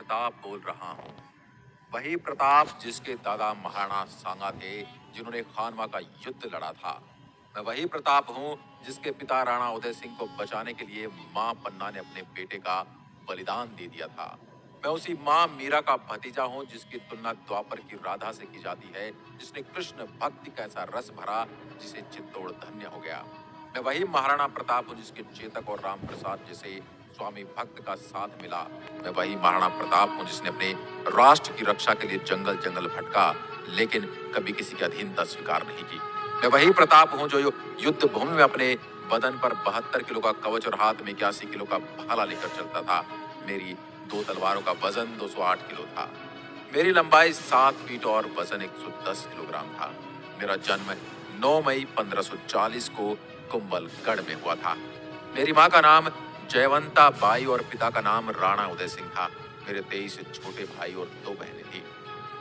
प्रताप बोल रहा हूँ। वही प्रताप जिसके दादा महाराणा सांगा थे, जिन्होंने खानवा का युद्ध लड़ा था। मैं वही प्रताप हूँ जिसके पिता राणा उदय सिंह को बचाने के लिए माँ पन्ना ने अपने बेटे का बलिदान दे दिया था। मैं उसी माँ मीरा का भतीजा हूँ जिसकी तुलना द्वापर की राधा से की जाती है, जिसने कृष्ण भक्ति का ऐसा रस भरा जिसे चित्तौड़ धन्य हो गया। मैं वही महाराणा प्रताप हूँ जिसके चेतक और राम प्रसाद जैसे स्वामी भक्त का साथ मिला। मैं वही महाराणा प्रताप हूँ जिसने अपने राष्ट्र की रक्षा के लिए जंगल जंगल भटका, लेकिन कभी किसी की अधीनता स्वीकार नहीं की। मैं वही प्रताप हूँ जो युद्ध भूमि में अपने बदन पर 72 किलो का कवच और हाथ में 81 किलो का भाला लेकर चलता था। मेरी 2 तलवारों का वजन 208 किलो था। मेरी लंबाई 7 फीट और वजन 110 किलोग्राम था। मेरा जन्म 9 मई 1540 को कुंभलगढ़ में हुआ था। मेरी माँ का नाम जयवंता बाई और पिता का नाम राणा उदय सिंह था। मेरे 23 छोटे भाई और 2 बहनें थी।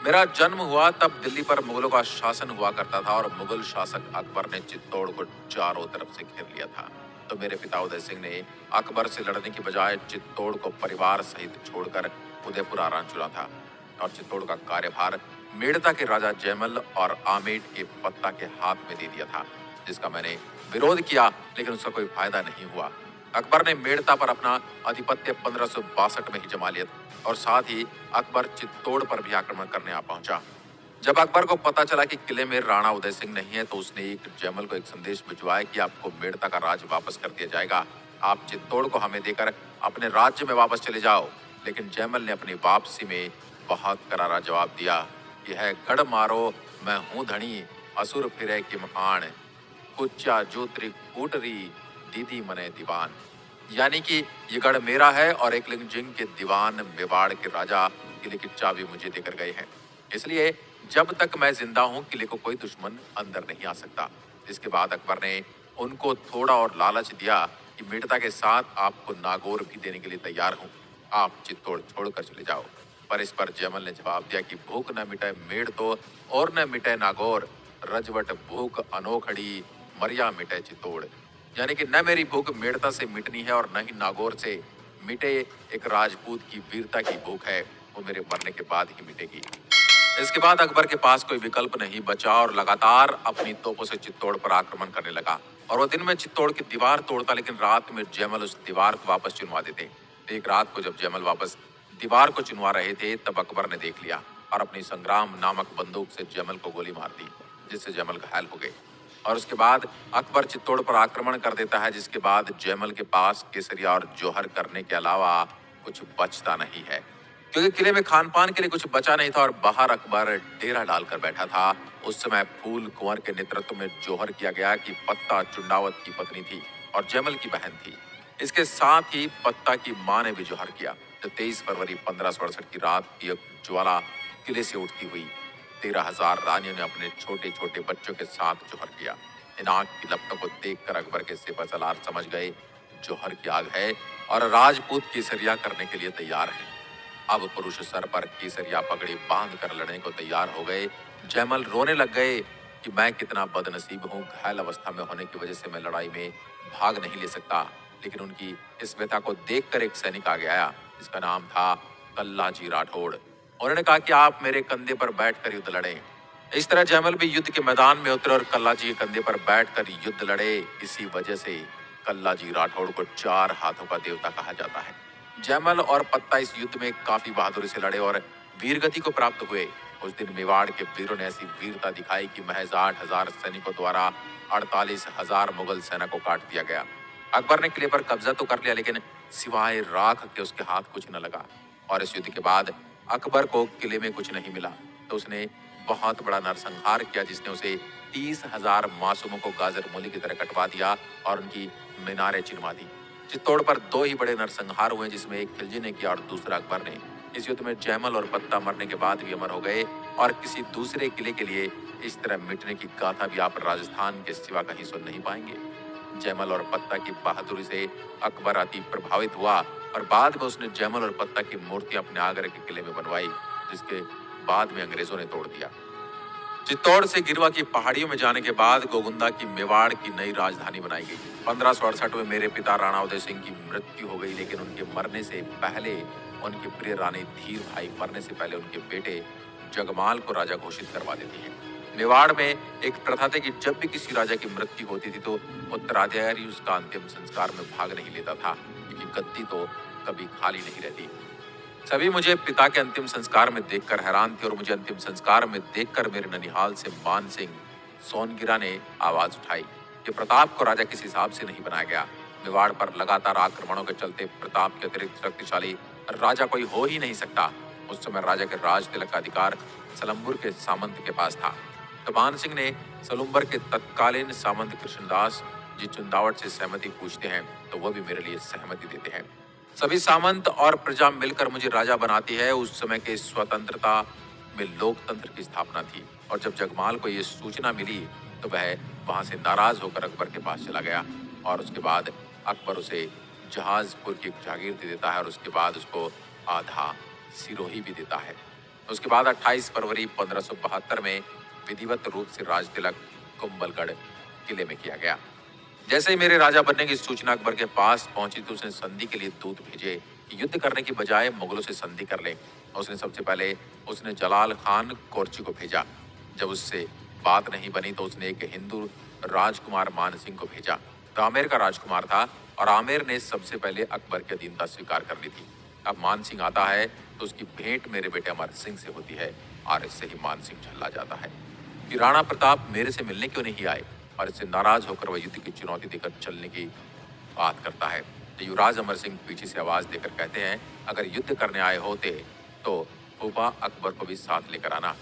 मेरा जन्म हुआ तब दिल्ली पर मुगलों का शासन हुआ करता था और मुगल शासक अकबर ने चित्तौड़ को चारों तरफ से घेर लिया था। तो मेरे पिता उदय सिंह ने अकबर से लड़ने की बजाय चित्तौड़ को परिवार सहित छोड़कर उदयपुर आना चुना था और चित्तौड़ का कार्यभार मेड़ता के राजा जयमल और आमेट के पत्ता के हाथ में दे दिया था, जिसका मैंने विरोध किया, लेकिन उसका कोई फायदा नहीं हुआ। अकबर ने मेड़ता पर अपना आधिपत्य 1562 में ही जमा लिया और साथ ही अकबर चित्तौड़ पर भी आक्रमण करने आ पहुंचा। जब अकबर को पता चला कि किले में राणा उदय सिंह नहीं है, तो उसने एक जयमल को एक संदेश भिजवाया कि आपको मेड़ता का राज वापस कर दिया जाएगा, आप चित्तौड़ को हमें देकर अपने राज्य में वापस चले जाओ। लेकिन जयमल ने अपनी वापसी में बहुत करारा जवाब दिया, यह गढ़ मारो, मैं हूं धनी, असुर फिरे किम आण, कुच्चा जूत्री कूटरी, दीदी मने दीवान। यानी कि ये गढ़ मेरा है और एकलिंगजिंग के दीवान मेवाड़ के राजा किले की चाबी मुझे देकर गए हैं, इसलिए जब तक मैं जिंदा हूं किले को कोई दुश्मन अंदर नहीं आ सकता। इसके बाद अकबर ने उनको थोड़ा और लालच दिया कि मेड़ता के साथ आपको नागौर भी देने के लिए तैयार हूं, आप चित्तौड़ छोड़कर चले जाओ। पर इस पर जयमल ने जवाब दिया कि भूख न मिटे मेड़ तो और न मिटे नागौर, रजवट भूख अनोखड़ी, मरिया मिटे चित्तौड़। यानी कि न मेरी भूख मेड़ता से मिटनी है और न ही नागौर से मिटे एक राजपूत की वीरता की भूख है, वो मेरे मरने के बाद ही मिटेगी। इसके बाद अकबर के पास कोई विकल्प नहीं बचा और लगातार अपनी तोपों से चित्तौड़ पर आक्रमण करने लगा। और वो दिन में चित्तौड़ की दीवार तोड़ता, लेकिन रात में जयमल उस दीवार को वापस चुनवा देते। एक रात को जब जयमल वापस दीवार को चुनवा रहे थे, तब अकबर ने देख लिया और अपनी संग्राम नामक बंदूक से जयमल को गोली मार दी, जिससे जयमल घायल हो गए। और उसके बाद अकबर चित्तौड़ पर आक्रमण कर देता है, जिसके बाद जयमल के पास केसरिया और जौहर करने के अलावा कुछ बचता नहीं है, क्योंकि किले में खान पान के लिए कुछ बचा नहीं था और बाहर अकबर डेरा डालकर बैठा था। उस समय फूल कुंवर के नेतृत्व में जौहर किया गया कि पत्ता चुंडावत की पत्नी थी और जयमल की बहन थी। इसके साथ ही पत्ता की मां ने भी जौहर किया। तो 23 फरवरी 1568 की रात की एक ज्वाला किले से उठती हुई 13,000 रानियों ने अपने छोटे छोटे बच्चों के साथ जौहर किया। इन आग की लपटों को देखकर अकबर के सिपह सलार समझ गए जौहर की आग है और राजपूत केसरिया करने के लिए तैयार है। अब पुरुष सर पर केसरिया पगड़ी बांध कर लड़ने को तैयार हो गए। जयमल रोने लग गए कि मैं कितना बदनसीब हूँ, घायल अवस्था में होने की वजह से मैं लड़ाई में भाग नहीं ले सकता। लेकिन उनकी इस व्यथा को देखकर एक सैनिक आगे आया, जिसका नाम था कल्लाजी राठौड़। उन्होंने कहा कि आप मेरे कंधे पर बैठकर युद्ध लड़ें। इस तरह जयमल भी युद्ध के मैदान में उतरे और कल्लाजी के कंधे पर बैठकर युद्ध लड़े। इसी वजह से कल्लाजी राठौड़ को 4 हाथों का देवता कहा जाता है। जयमल और पत्ता इस युद्ध में काफी बहादुरी से लड़े और वीरगति को प्राप्त हुए। उस दिन मेवाड़ के वीरों ने ऐसी वीरता दिखाई कि महज 8,000 सैनिकों द्वारा 48,000 मुगल सेना को काट दिया गया। अकबर ने किले पर कब्जा तो कर लिया, लेकिन सिवाय राख के उसके हाथ कुछ न लगा। और इस युद्ध के बाद अकबर को किले में कुछ नहीं मिला, तो उसने बहुत बड़ा नरसंहार किया, जिसने उसे 30,000 मासूमों को गाजर मूली की तरह कटवा दिया और उनकी मीनारें चिनवा दी। चित्तौड़ पर 2 ही बड़े नरसंहार हुए, जिसमें एक खिलजी ने किया और दूसरा अकबर ने। इस युद्ध में जयमल और पत्ता मरने के बाद भी अमर हो गए और किसी दूसरे किले के लिए इस तरह मिटने की गाथा भी आप राजस्थान के सिवा कहीं सुन नहीं पाएंगे। जयमल और पत्ता की बहादुरी से अकबर अति प्रभावित हुआ और बाद में उसने जयमल और पत्ता की मूर्ति अपने आगरा के किले में बनवाई, जिसके बाद में अंग्रेजों ने तोड़ दिया। चित्तौड़ से गिरवा की पहाड़ियों में जाने के बाद गोगुंदा की मेवाड़ की नई राजधानी बनाई गई। 1568 में मेरे पिता राणा उदय सिंह की मृत्यु हो गई, लेकिन उनके मरने से पहले उनकी प्रिय रानी धीर भाई मरने से पहले उनके बेटे जगमाल को राजा घोषित करवा देती है। मेवाड़ में एक प्रथा थी कि जब भी किसी राजा की मृत्यु होती थी तो उत्तराधिकारी उसका अंतिम संस्कार में भाग नहीं लेता था, क्योंकि गद्दी तो कभी खाली नहीं रहती। सभी मुझे पिता के अंतिम संस्कार में देखकर हैरान थे और मुझे अंतिम संस्कार में देखकर मेरे ननिहाल से मान सिंह सोनगिरा ने आवाज उठाई कि प्रताप को राजा किस हिसाब से नहीं बनाया गया। मेवाड़ पर लगातार आक्रमणों के चलते प्रताप के अतिरिक्त शक्तिशाली राजा कोई हो ही नहीं सकता। उस समय राजा के राज तिलक का अधिकार सलम्बुर के सामंत के पास था। तो मान सिंह ने सलुम्बर के तत्कालीन सामंत कृष्णदास जी चुंदावट से सहमति पूछते हैं तो वह भी मेरे लिए सहमति देते हैं। सभी सामंत और प्रजा मिलकर मुझे राजा बनाती है। उस समय के स्वतंत्रता में लोकतंत्र की स्थापना थी और जब जगमाल को यह सूचना मिली तो वह वहां से नाराज होकर अकबर के पास चला गया और उसके बाद अकबर उसे जहाजपुर की जागीर दे देता है और उसके बाद उसको आधा सिरोही भी देता है। उसके बाद 28 फरवरी 1572 में विधिवत रूप से राज तिलक कुंभलगढ़ किले में किया गया। जैसे ही मेरे राजा बनने की सूचना अकबर के पास पहुंची तो उसने संधि के लिए दूत भेजे कि युद्ध करने की बजाय मुगलों से संधि कर ले। उसने सबसे पहले जलाल खान कोर्ची को भेजा। जब उससे बात नहीं बनी तो उसने एक हिंदू राजकुमार मान सिंह को भेजा। तो आमेर का राजकुमार था और आमेर ने सबसे पहले अकबर की अधीनता स्वीकार कर ली थी। अब मान सिंह आता है तो उसकी भेंट मेरे बेटे अमर सिंह से होती है और इससे ही मान सिंह झल्ला जाता है कि राणा प्रताप मेरे से मिलने क्यों नहीं आए और इससे नाराज होकर वह युद्ध की चुनौती देकर चलने की बात करता है। तो युवराज अमर सिंह पीछे से आवाज देकर कहते हैं, अगर युद्ध करने आए होते तो फूफा अकबर को भी साथ लेकर आना।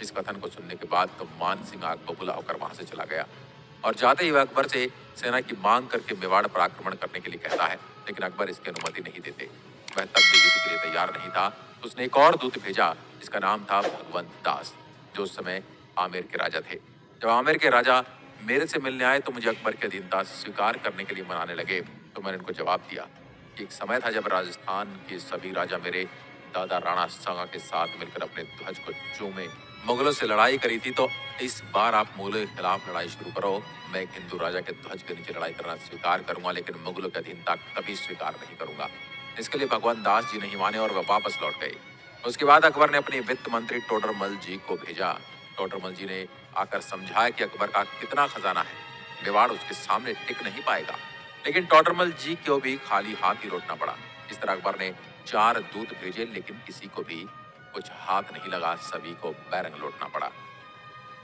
इस कथन को सुनने के बाद तो मान सिंह आग बबूला होकर वहां से चला गया और जाते ही वह अकबर से सेना की मांग करके मेवाड़ पर आक्रमण करने के लिए कहता है, लेकिन अकबर इसकी अनुमति नहीं देते। वह तब भी युद्ध के लिए तैयार नहीं था। उसने एक और दूत भेजा जिसका नाम था भगवंत दास, जो उस समय आमेर के राजा थे। जब आमेर के राजा मेरे से मिलने आए तो मुझे अकबर की अधीनता स्वीकार करने के लिए मनाने लगे। तो मैंने उनको जवाब दिया कि एक समय था जब राजस्थान के सभी राजा मेरे दादा राणा सांगा के साथ मिलकर अपने ध्वज को चूमे मुगलों से लड़ाई करी थी। तो इस बार आप मुगलों के खिलाफ लड़ाई शुरू करो। मैं एक हिंदू राजा के ध्वज के नीचे लड़ाई करना स्वीकार करूंगा, लेकिन मुगलों की अधीनता कभी स्वीकार नहीं करूंगा। इसके लिए भगवान दास जी नहीं माने और वह वापस लौट गए। उसके बाद अकबर ने अपने वित्त मंत्री टोडरमल जी को भेजा। टोडरमल जी ने आकर समझाया कि अकबर का कितना खजाना है, मेवाड़ उसके सामने टिक नहीं पाएगा। लेकिन टोडरमल जी को भी खाली हाथ ही लौटना पड़ा। इस तरह अकबर ने 4 दूत भेजे, लेकिन किसी को भी कुछ हाथ नहीं लगा, सभी को बैरंग लौटना पड़ा।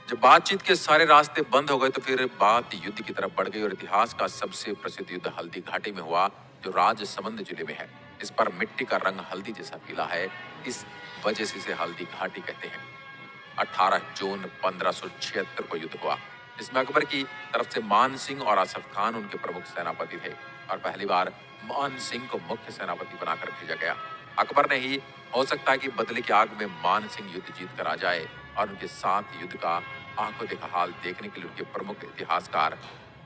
जब बातचीत के सारे रास्ते बंद हो गए तो फिर बात युद्ध की तरफ बढ़ गई और इतिहास का सबसे प्रसिद्ध युद्ध हल्दी घाटी में हुआ, जो राजसमंद जिले में है। इस पर मिट्टी का रंग हल्दी जैसा पीला है, इस वजह से इसे हल्दी घाटी कहते हैं। 18 जून 1576 को युद्ध हुआ। इसमें अकबर की तरफ से मान सिंह और आसफ खान उनके प्रमुख सेनापति थे और पहली बार मान सिंह को मुख्य सेनापति बनाकर भेजा गया। अकबर ने ही हो सकता है कि बदले की आग में मान सिंह युद्ध जीत कर आ जाए और उनके साथ युद्ध का आंखों देखा हाल देखने के लिए उनके प्रमुख इतिहासकार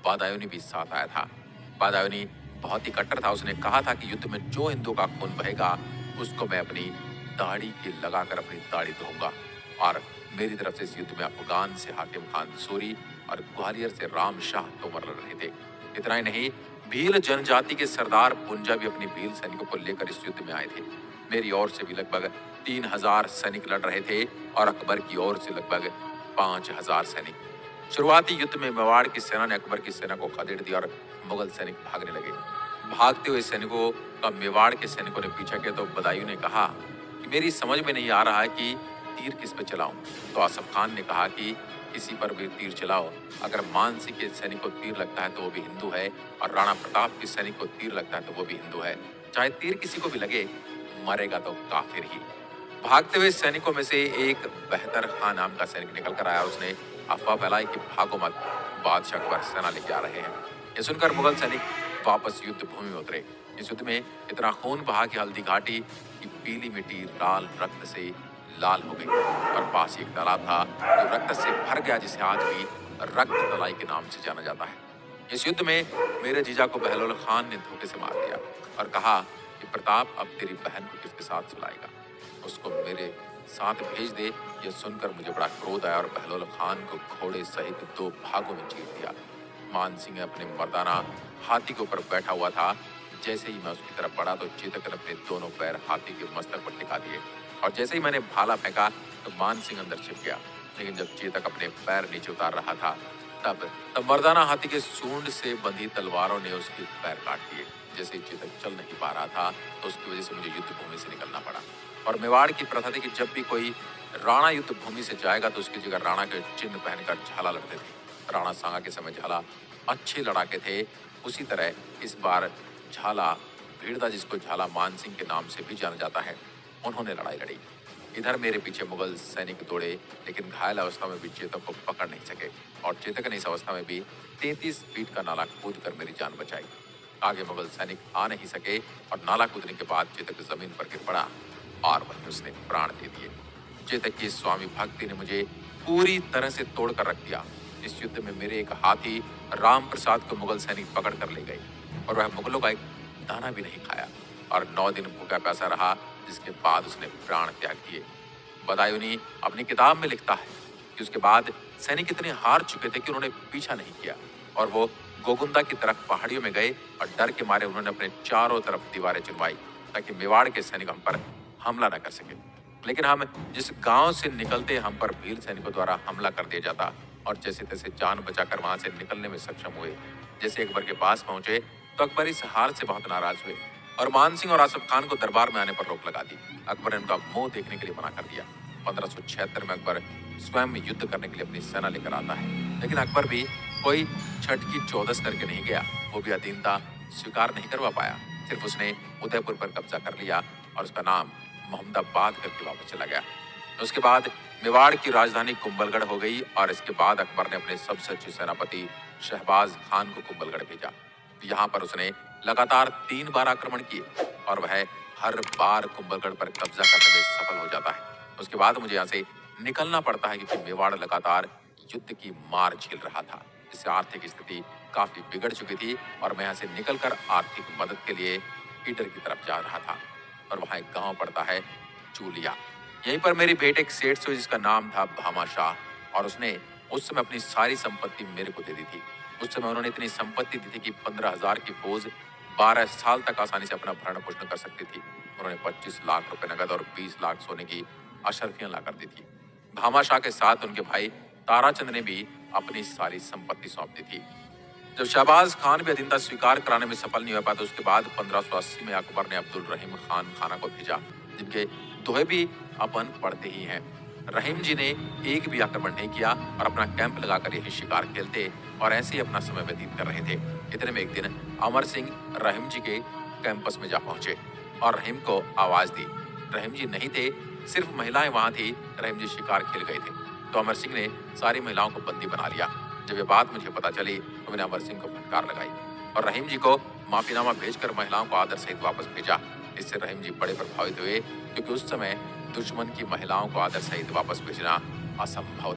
बादायूनी भी साथ आया था। बादायूनी बहुत ही कट्टर था। उसने कहा था कि युद्ध में जो हिंदुओं का खून बहेगा उसको मैं अपनी दाढ़ी के लगाकर अपनी दाढ़ी धोऊंगा। और मेरी तरफ से इस युद्ध में अफगान से हाकिम खान सूरी और ग्वालियर से राम शाह तोमर लड़ रहे थे। इतना ही नहीं, भील जनजाति के सरदार पुंजा भी अपनी भील सैनिकों को लेकर इस युद्ध में आए थे। मेरी ओर से भी लगभग 3000 सैनिक लड़ रहे थे और अकबर की ओर से लगभग 5000 सैनिक। शुरुआती युद्ध में मेवाड़ की सेना ने अकबर की सेना को खदेड़ दिया और मुगल सैनिक भागने लगे। भागते हुए सैनिकों का मेवाड़ के सैनिकों ने पीछा किया तो बदायूं ने कहा कि मेरी समझ में नहीं आ रहा है कि तीर किस पे चलाऊं। तो आसफ खान ने कहा कि किसी पर भी तीर चलाओ। अगर मान सिंह के सैनिक को तीर लगता है तो वो भी हिंदू है और राणा प्रताप के सैनिक को तीर लगता है तो वो भी हिंदू है। चाहे तीर किसी को भी लगे, मरेगा तो काफिर ही। भागते हुए सैनिकों में से एक बेहतर खान नाम का सैनिक निकल कर आया और उसने अफवाह फैलाई कि भागो मत, बादशाह अकबर सेना लेके आ रहे हैं। ये सुनकर मुगल सैनिक वापस युद्ध भूमि में उतरे। इस युद्ध में इतना खून बहा कि हल्दी घाटी की पीली मिट्टी लाल रक्त से लाल हो गई और पास ही एक तालाब था जो रक्त से भर गया, जिसे आज भी रक्त तलाई के नाम से जाना जाता है। इस युद्ध में मेरे जीजा को बहलोल खान ने धोखे से मार दिया और कहा कि प्रताप अब तेरी बहन को किसके साथ सुलाएगा, उसको मेरे साथ भेज दे। यह सुनकर मुझे बड़ा क्रोध आया और बहलोल खान को घोड़े सहित 2 भागों में चीर दिया। मान सिंह अपने मर्दाना हाथी के ऊपर बैठा हुआ था। जैसे ही मैं उसकी तरफ बढ़ा तो चेतक ने अपने दोनों पैर हाथी के मस्तक पर टिका दिए और जैसे ही मैंने भाला फेंका तो मान सिंह अंदर छिप गया। लेकिन जब चेतक अपने पैर नीचे उतार रहा था तब तब मर्दाना हाथी के सूंड से बंधी तलवारों ने उसके पैर काट दिए। जैसे ही चेतक चल नहीं पा रहा था तो उसकी वजह से मुझे युद्ध भूमि से निकलना पड़ा। और मेवाड़ की प्रथा थी कि जब भी कोई राणा युद्ध भूमि से जाएगा तो उसकी जगह राणा के चिन्ह पहनकर झाला लड़ते थे। राणा सांगा के समय झाला अच्छे लड़ाके थे। उसी तरह इस बार झाला भीड़दा, जिसको झाला मान सिंह के नाम से भी जाना जाता है, उन्होंने लड़ाई लड़ी। इधर मेरे पीछे मुगल सैनिक दौड़े लेकिन घायल अवस्था में भी चेतक को पकड़ नहीं सके और चेतक ने इस अवस्था में भी 33 फीट का नाला कूद कर मेरी जान बचाई। आगे मुगल सैनिक आ नहीं सके और नाला कूदने के बाद चेतक जमीन पर गिर पड़ा और वहीं उसने प्राण दे दिए। चेतक की स्वामी भक्ति ने मुझे पूरी तरह से तोड़ कर रख दिया। इस युद्ध में मेरे एक हाथी राम प्रसाद को मुगल सैनिक पकड़ कर ले गए और वह मुगलों का एक दाना भी नहीं खाया और 9 दिन भूखा प्यासा रहा, जिसके बाद उसने प्राण त्याग दिए। बदायूनी अपनी किताब में लिखता है कि उसके बाद सैनिक इतने हार चुके थे कि उन्होंने पीछा नहीं किया और वो गोगुंदा की तरफ पहाड़ियों में गए और डर के मारे उन्होंने अपने चारों तरफ दीवारें चुनवाई ताकि मेवाड़ के सैनिक हम पर हमला न कर सके। लेकिन हम जिस गांव से निकलते हम पर भील सैनिकों द्वारा हमला कर दिया जाता और जैसे तैसे जान बचाकर वहां से निकलने में सक्षम हुए। जैसे अकबर के पास पहुंचे तो अकबर इस हार से बहुत नाराज हुए और मान सिंह और आसफ खान को दरबार में आने पर रोक लगा दी। अकबर ने उनका मुंह देखने के लिए मना कर दिया। 1576 में अकबर स्वयं युद्ध करने के लिए अपनी सेना लेकर आता है, लेकिन अकबर भी कोई छठ की चौदस करके नहीं गया। वो भी अधीनता स्वीकार नहीं करवा पाया। सिर्फ उसने उदयपुर पर कब्जा कर लिया और उसका नाम मोहम्मदाबाद करके वापस चला गया। उसके बाद मेवाड़ की राजधानी कुंभलगढ़ हो गई और इसके बाद अकबर ने अपने सबसे अच्छे सेनापति शहबाज खान को कुंभलगढ़ भेजा। यहाँ पर उसने लगातार 3 बार आक्रमण किए और वह हर बार कुंभलगढ़ पर कब्जा करने में सफल हो जाता है। उसके बाद मुझे यहाँ से निकलना पड़ता है क्योंकि मेवाड़ लगातार युद्ध की मार झेल रहा था, जिससे आर्थिक स्थिति काफी बिगड़ चुकी थी और मैं यहाँ से निकलकर आर्थिक मदद के लिए ईडर की तरफ जा रहा था। और वहाँ एक गांव पड़ता है चूलिया। यहीं पर मेरी भेंट एक सेठ से, जिसका नाम था भामा शाह, और उसने उस समय अपनी सारी संपत्ति मेरे को दे दी थी। उस समय उन्होंने इतनी संपत्ति दी थी कि 15,000 की फौज 12 साल तक आसानी से अपना भरण पोषण कर सकती थी। उन्होंने 25 लाख रुपए नगद और 20 लाख सोने की अशर्फियां ला कर दी थी। भामा शाह के साथ उनके भाई ताराचंद ने भी अपनी सारी संपत्ति सौंप दी थी। जब शहबाज खान भी अधीनता स्वीकार कराने में सफल नहीं हो पाया तो उसके बाद 1580 में अकबर ने अब्दुल रहीम खान खाना को भेजा, जिनके दोहे भी अपन पढ़ते ही हैं। रहीम जी ने एक भी आक्रमण नहीं किया और अपना कैंप लगाकर यही शिकार खेलते और ऐसे ही अपना समय व्यतीत कर रहे थे। इतने में एक दिन अमर सिंह रहीम जी के कैंपस में जा पहुंचे और रहीम को आवाज दी। रहीम जी नहीं थे, सिर्फ महिलाएं वहां थी। रहीम जी शिकार खेल गए थे तो अमर सिंह ने सारी महिलाओं को बंदी बना लिया। जब ये बात मुझे पता चली तो मैंने अमर सिंह को फटकार लगाई और रहीम जी को माफीनामा भेजकर महिलाओं को आदर सहित वापस भेजा। इससे रहीम जी बड़े प्रभावित हुए क्योंकि उस समय दुश्मन की महिलाओं को आदर सहित वापस भेजना असंभव